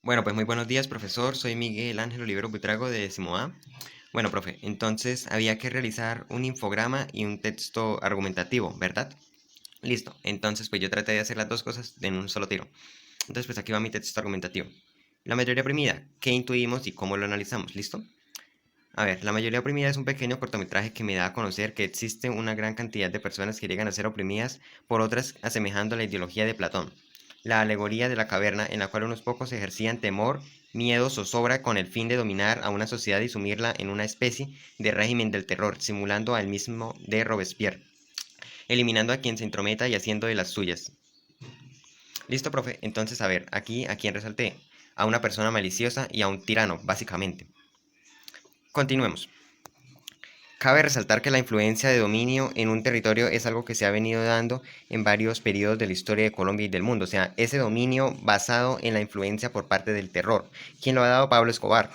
Bueno, pues muy buenos días, profesor. Soy Miguel Ángel Olivero Buitrago de décimo A. Bueno, profe, entonces había que realizar un infograma y un texto argumentativo, ¿verdad? Listo. Entonces, pues yo traté de hacer las dos cosas en un solo tiro. Entonces, pues aquí va mi texto argumentativo. La mayoría oprimida, ¿qué intuimos y cómo lo analizamos? ¿Listo? A ver, la mayoría oprimida es un pequeño cortometraje que me da a conocer que existe una gran cantidad de personas que llegan a ser oprimidas por otras asemejando a la ideología de Platón, la alegoría de la caverna en la cual unos pocos ejercían temor, miedo, zozobra con el fin de dominar a una sociedad y sumirla en una especie de régimen del terror, simulando al mismo de Robespierre, eliminando a quien se intrometa y haciendo de las suyas. Listo, profe. Entonces, a ver, aquí a quién resalté. A una persona maliciosa y a un tirano, básicamente. Continuemos. Cabe resaltar que la influencia de dominio en un territorio es algo que se ha venido dando en varios periodos de la historia de Colombia y del mundo. O sea, ese dominio basado en la influencia por parte del terror. ¿Quién lo ha dado? Pablo Escobar.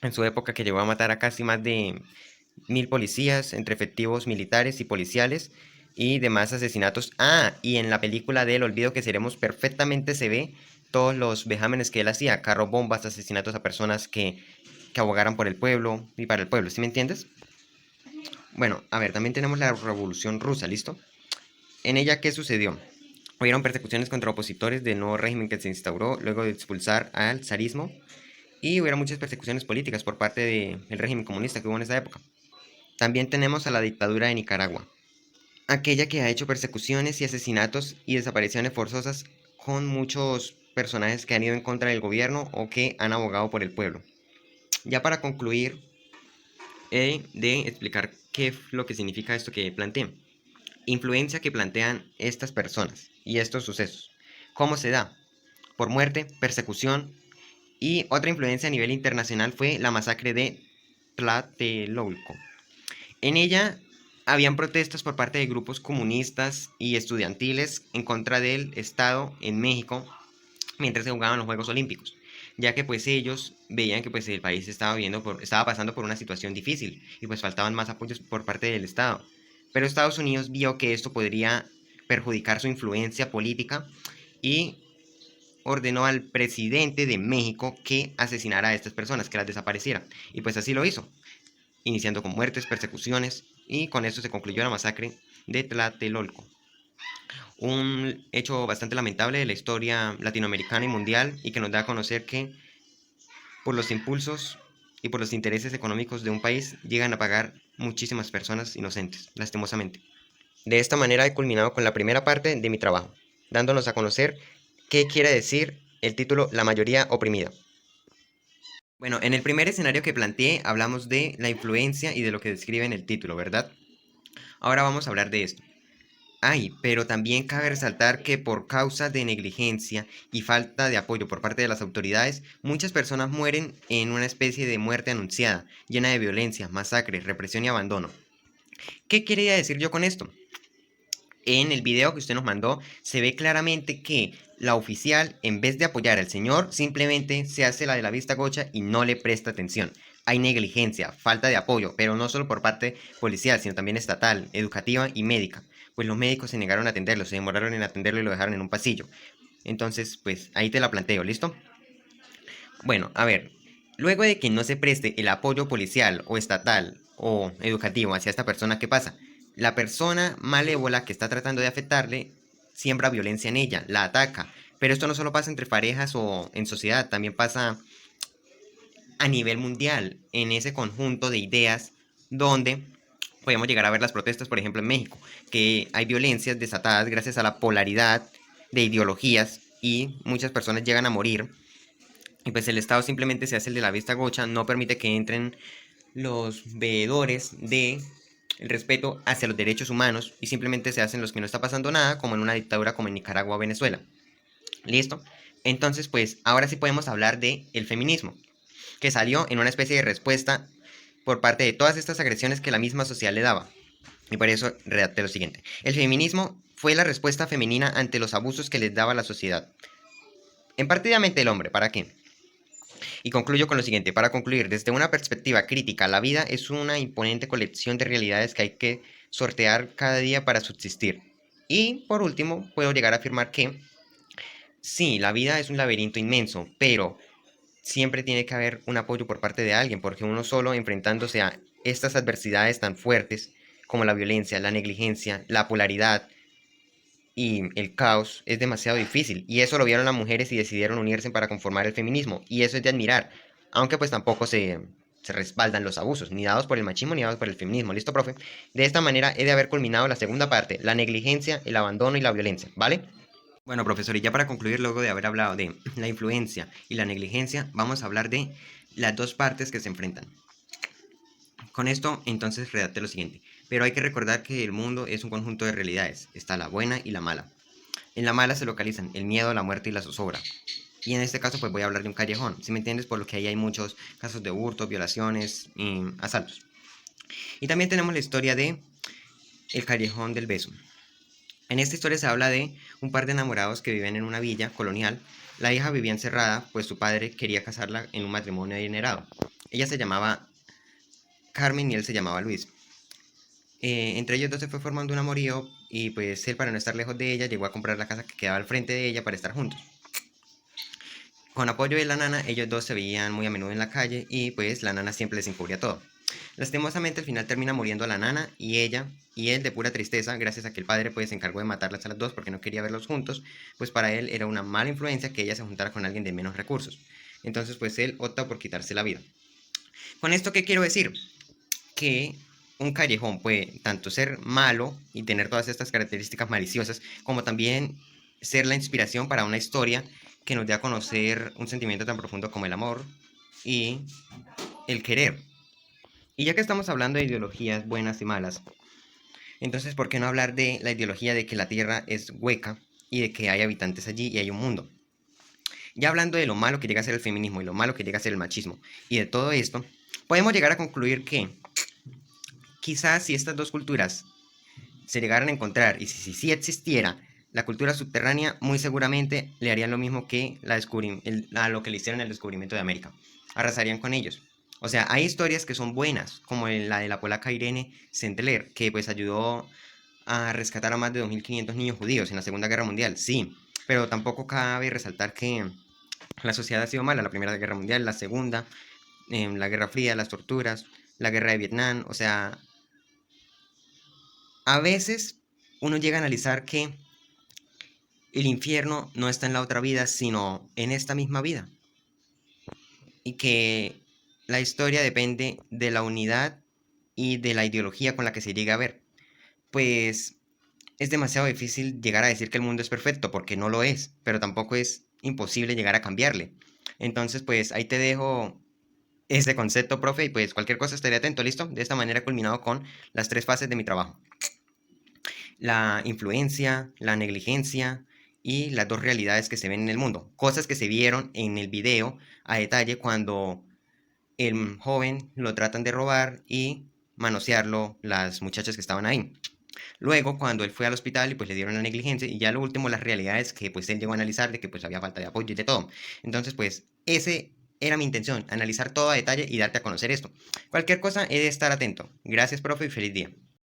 En su época que llegó a matar a casi más de 1000 policías entre efectivos militares y policiales y demás asesinatos. Ah, y en la película de El Olvido que seremos perfectamente se ve todos los vejámenes que él hacía. Carros bombas, asesinatos a personas que abogaran por el pueblo y para el pueblo. ¿Sí me entiendes? Bueno, a ver, también tenemos la Revolución Rusa, ¿listo? En ella, ¿qué sucedió? Hubieron persecuciones contra opositores del nuevo régimen que se instauró luego de expulsar al zarismo y hubieron muchas persecuciones políticas por parte del régimen comunista que hubo en esa época. También tenemos a la dictadura de Nicaragua, aquella que ha hecho persecuciones y asesinatos y desapariciones forzosas con muchos personajes que han ido en contra del gobierno o que han abogado por el pueblo. Ya para concluir, he de explicar qué es lo que significa esto que planteé. Influencia que plantean estas personas y estos sucesos. ¿Cómo se da? Por muerte, persecución y otra influencia a nivel internacional fue la masacre de Tlatelolco. En ella habían protestas por parte de grupos comunistas y estudiantiles en contra del Estado en México mientras se jugaban los Juegos Olímpicos, ya que pues ellos veían que pues el país estaba pasando por una situación difícil y pues faltaban más apoyos por parte del Estado. Pero Estados Unidos vio que esto podría perjudicar su influencia política y ordenó al presidente de México que asesinara a estas personas, que las desapareciera. Y pues así lo hizo, iniciando con muertes, persecuciones, y con eso se concluyó la masacre de Tlatelolco. Un hecho bastante lamentable de la historia latinoamericana y mundial y que nos da a conocer que por los impulsos y por los intereses económicos de un país llegan a pagar muchísimas personas inocentes, lastimosamente. De esta manera he culminado con la primera parte de mi trabajo, dándonos a conocer qué quiere decir el título La mayoría oprimida. Bueno, en el primer escenario que planteé hablamos de la influencia y de lo que describe en el título, ¿verdad? Ahora vamos a hablar de esto. Ay, pero también cabe resaltar que por causa de negligencia y falta de apoyo por parte de las autoridades, muchas personas mueren en una especie de muerte anunciada, llena de violencia, masacres, represión y abandono. ¿Qué quería decir yo con esto? En el video que usted nos mandó se ve claramente que la oficial, en vez de apoyar al señor, simplemente se hace la de la vista gocha y no le presta atención. Hay negligencia, falta de apoyo, pero no solo por parte policial, sino también estatal, educativa y médica. Pues los médicos se negaron a atenderlo, se demoraron en atenderlo y lo dejaron en un pasillo. Entonces, pues ahí te la planteo, ¿listo? Bueno, a ver, luego de que no se preste el apoyo policial o estatal o educativo hacia esta persona, ¿qué pasa? La persona malévola que está tratando de afectarle siembra violencia en ella, la ataca. Pero esto no solo pasa entre parejas o en sociedad, también pasa a nivel mundial, en ese conjunto de ideas donde podemos llegar a ver las protestas, por ejemplo, en México, que hay violencias desatadas gracias a la polaridad de ideologías y muchas personas llegan a morir y pues el Estado simplemente se hace el de la vista gocha, no permite que entren los veedores de el respeto hacia los derechos humanos y simplemente se hacen los que no está pasando nada, como en una dictadura como en Nicaragua o Venezuela. ¿Listo? Entonces, pues ahora sí podemos hablar de el feminismo, que salió en una especie de respuesta por parte de todas estas agresiones que la misma sociedad le daba. Y por eso redacté lo siguiente. El feminismo fue la respuesta femenina ante los abusos que les daba la sociedad. En partidamente el hombre, ¿para qué? Y concluyo con lo siguiente, para concluir, desde una perspectiva crítica, la vida es una imponente colección de realidades que hay que sortear cada día para subsistir. Y por último, puedo llegar a afirmar que Sí, la vida es un laberinto inmenso, pero siempre tiene que haber un apoyo por parte de alguien, porque uno solo enfrentándose a estas adversidades tan fuertes como la violencia, la negligencia, la polaridad y el caos es demasiado difícil. Y eso lo vieron las mujeres y decidieron unirse para conformar el feminismo. Y eso es de admirar, aunque pues tampoco se respaldan los abusos, ni dados por el machismo ni dados por el feminismo. ¿Listo, profe? De esta manera he de haber culminado la segunda parte, la negligencia, el abandono y la violencia, ¿vale? Bueno, profesor, y ya para concluir, luego de haber hablado de la influencia y la negligencia, vamos a hablar de las dos partes que se enfrentan. Con esto, entonces, redacte lo siguiente. Pero hay que recordar que el mundo es un conjunto de realidades. Está la buena y la mala. En la mala se localizan el miedo, la muerte y la zozobra. Y en este caso, pues voy a hablar de un callejón. ¿Sí me entiendes? Por lo que ahí hay muchos casos de hurtos, violaciones y asaltos. Y también tenemos la historia de el callejón del beso. En esta historia se habla de un par de enamorados que viven en una villa colonial. La hija vivía encerrada, pues su padre quería casarla en un matrimonio adinerado. Ella se llamaba Carmen y él se llamaba Luis. Entre ellos dos se fue formando un amorío y pues él, para no estar lejos de ella, llegó a comprar la casa que quedaba al frente de ella para estar juntos. Con apoyo de la nana, ellos dos se veían muy a menudo en la calle y pues la nana siempre les encubría todo. Lastimosamente al final termina muriendo la nana y ella y él de pura tristeza, gracias a que el padre pues se encargó de matarlas a las dos porque no quería verlos juntos, pues para él era una mala influencia que ella se juntara con alguien de menos recursos. Entonces pues él opta por quitarse la vida. Con esto, ¿qué quiero decir? Que un callejón puede tanto ser malo y tener todas estas características maliciosas, como también ser la inspiración para una historia que nos dé a conocer un sentimiento tan profundo como el amor y el querer. Y ya que estamos hablando de ideologías buenas y malas, entonces ¿por qué no hablar de la ideología de que la Tierra es hueca y de que hay habitantes allí y hay un mundo? Ya hablando de lo malo que llega a ser el feminismo y lo malo que llega a ser el machismo y de todo esto, podemos llegar a concluir que quizás si estas dos culturas se llegaran a encontrar y si existiera la cultura subterránea, muy seguramente le harían lo mismo que a lo que le hicieron el descubrimiento de América. Arrasarían con ellos. O sea, hay historias que son buenas, como la de la polaca Irene Sendler, que pues ayudó a rescatar a más de 2.500 niños judíos en la Segunda Guerra Mundial, sí, pero tampoco cabe resaltar que la sociedad ha sido mala, la Primera Guerra Mundial, la Segunda, la Guerra Fría, las torturas, la Guerra de Vietnam, o sea, a veces uno llega a analizar que el infierno no está en la otra vida, sino en esta misma vida. Y que la historia depende de la unidad y de la ideología con la que se llega a ver. Pues es demasiado difícil llegar a decir que el mundo es perfecto, porque no lo es, pero tampoco es imposible llegar a cambiarle. Entonces, pues ahí te dejo ese concepto, profe, y pues cualquier cosa estaré atento, ¿listo? De esta manera he culminado con las tres fases de mi trabajo. La influencia, la negligencia y las dos realidades que se ven en el mundo. Cosas que se vieron en el video a detalle cuando el joven lo tratan de robar y manosearlo las muchachas que estaban ahí. Luego, cuando él fue al hospital y pues le dieron la negligencia y ya lo último, las realidades que pues él llegó a analizar de que pues había falta de apoyo y de todo. Entonces, pues ese era mi intención, analizar todo a detalle y darte a conocer esto. Cualquier cosa he de estar atento. Gracias, profe, y feliz día.